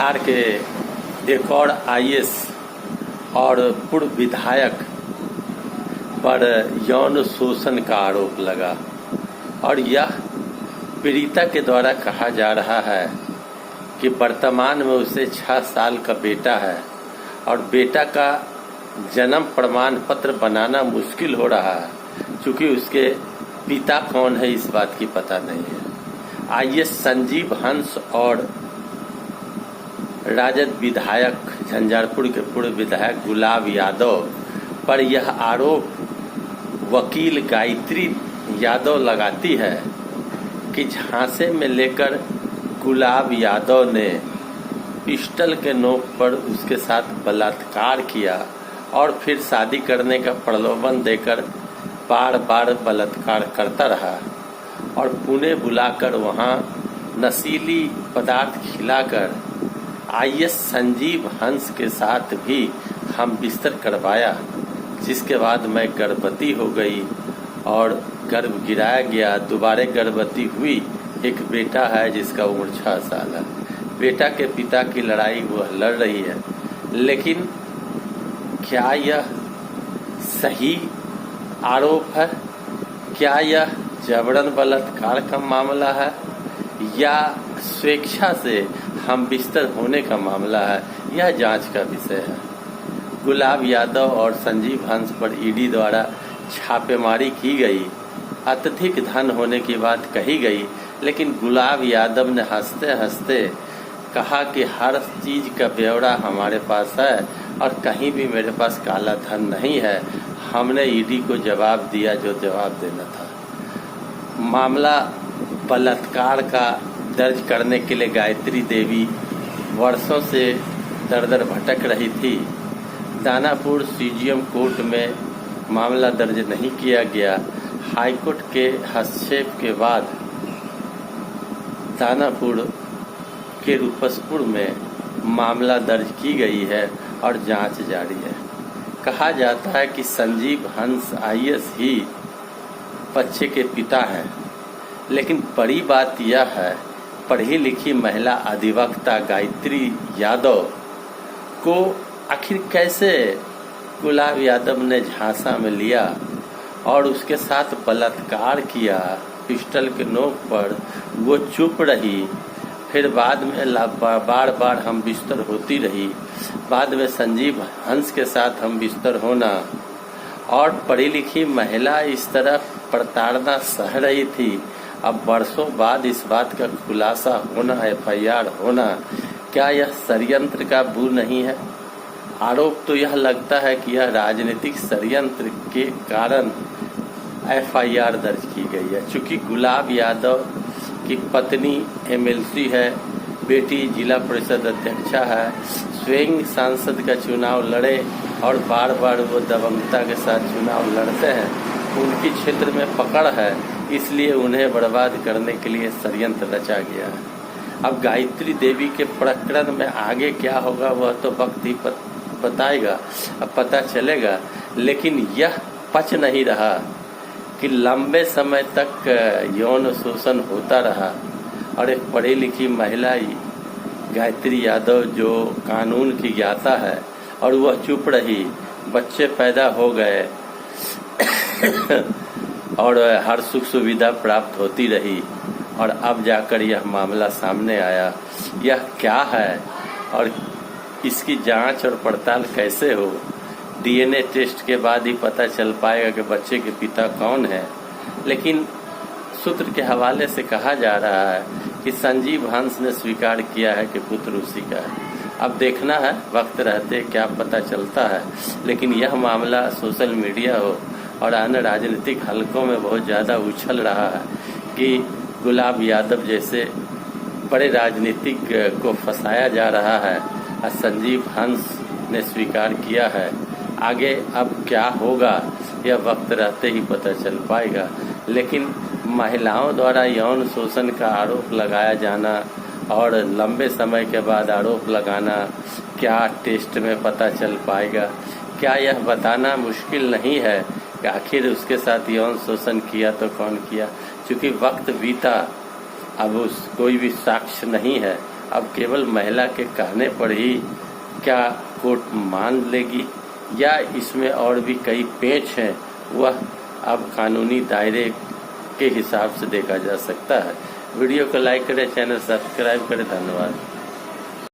बिहार के एक और आईएएस और पूर्व विधायक पर यौन शोषण का आरोप लगा और यह पीड़िता के द्वारा कहा जा रहा है कि वर्तमान में उसे 6 साल का बेटा है और बेटा का जन्म प्रमाण पत्र बनाना मुश्किल हो रहा है क्योंकि उसके पिता कौन है इस बात की पता नहीं है। आईएएस संजीव हंस और राजद विधायक झंझारपुर के पूर्व विधायक गुलाब यादव पर यह आरोप वकील गायत्री यादव लगाती है कि झांसे में लेकर गुलाब यादव ने पिस्टल के नोक पर उसके साथ बलात्कार किया और फिर शादी करने का प्रलोभन देकर बार बार बलात्कार करता रहा और पुणे बुलाकर वहां नशीली पदार्थ खिलाकर आईएएस संजीव हंस के साथ भी हम बिस्तर करवाया, जिसके बाद मैं गर्भवती हो गई और गर्भ गिराया गया। दोबारा गर्भवती हुई, एक बेटा है जिसका उम्र 6 साल है। बेटा के पिता की लड़ाई वह लड़ रही है, लेकिन क्या यह सही आरोप है? क्या यह जबरन बलात्कार का मामला है या स्वेच्छा से हम बिस्तर होने का मामला है? यह जांच का विषय है। गुलाब यादव और संजीव हंस पर ईडी द्वारा छापेमारी की गई। अत्यधिक धन होने की बात कही गई, लेकिन गुलाब यादव ने हंसते हंसते कहा कि हर चीज का ब्यौरा हमारे पास है और कहीं भी मेरे पास काला धन नहीं है। हमने ईडी को जवाब दिया जो जवाब देना था। मामला बलात्कार का दर्ज करने के लिए गायत्री देवी वर्षों से दर भटक रही थी। दानापुर सीजीएम कोर्ट में मामला दर्ज नहीं किया गया। हाईकोर्ट के हस्तक्षेप के बाद दानापुर के रूपसपुर में मामला दर्ज की गई है और जांच जारी है। कहा जाता है कि संजीव हंस आईएएस ही बच्चे के पिता हैं, लेकिन बड़ी बात यह है पढ़ी लिखी महिला अधिवक्ता गायत्री यादव को आखिर कैसे गुलाब यादव ने झांसा में लिया और उसके साथ बलात्कार किया पिस्टल के नोक पर। वो चुप रही, फिर बाद में बार बार हम बिस्तर होती रही। बाद में संजीव हंस के साथ हम बिस्तर होना और पढ़ी लिखी महिला इस तरह प्रताड़ना सह रही थी। अब वर्षों बाद इस बात का खुलासा होना, एफआईआर होना, क्या यह षड्यंत्र का बू नहीं है? आरोप तो यह लगता है कि यह राजनीतिक षड्यंत्र के कारण एफआईआर दर्ज की गई है। चूंकि गुलाब यादव की पत्नी एमएलसी है, बेटी जिला परिषद अध्यक्षा है, स्वयं सांसद का चुनाव लड़े और बार बार वो दबंगता के साथ चुनाव लड़ते हैं। उनकी क्षेत्र में पकड़ है, इसलिए उन्हें बर्बाद करने के लिए षड्यंत्र रचा गया है। अब गायत्री देवी के प्रकरण में आगे क्या होगा वह तो वक्त ही बताएगा, अब पता चलेगा। लेकिन यह पच नहीं रहा कि लंबे समय तक यौन शोषण होता रहा और एक पढ़ी लिखी महिला गायत्री यादव जो कानून की ज्ञाता है और वह चुप रही, बच्चे पैदा हो गए और हर सुख सुविधा प्राप्त होती रही और अब जाकर यह मामला सामने आया। यह क्या है और इसकी जांच और पड़ताल कैसे हो? डीएनए टेस्ट के बाद ही पता चल पाएगा कि बच्चे के पिता कौन है। लेकिन सूत्र के हवाले से कहा जा रहा है कि संजीव हंस ने स्वीकार किया है कि पुत्र उसी का है। अब देखना है वक्त रहते क्या पता चलता है। लेकिन यह मामला सोशल मीडिया हो और अन्य राजनीतिक हलकों में बहुत ज़्यादा उछल रहा है कि गुलाब यादव जैसे बड़े राजनीतिक को फंसाया जा रहा है और संजीव हंस ने स्वीकार किया है। आगे अब क्या होगा यह वक्त रहते ही पता चल पाएगा। लेकिन महिलाओं द्वारा यौन शोषण का आरोप लगाया जाना और लंबे समय के बाद आरोप लगाना, क्या टेस्ट में पता चल पाएगा? क्या यह बताना मुश्किल नहीं है कि आखिर उसके साथ यौन शोषण किया तो कौन किया? क्योंकि वक्त बीता, अब कोई भी साक्ष्य नहीं है अब केवल महिला के कहने पर ही क्या कोर्ट मान लेगी या इसमें और भी कई पेच हैं, वह अब कानूनी दायरे के हिसाब से देखा जा सकता है। वीडियो को लाइक करें, चैनल सब्सक्राइब करें। धन्यवाद।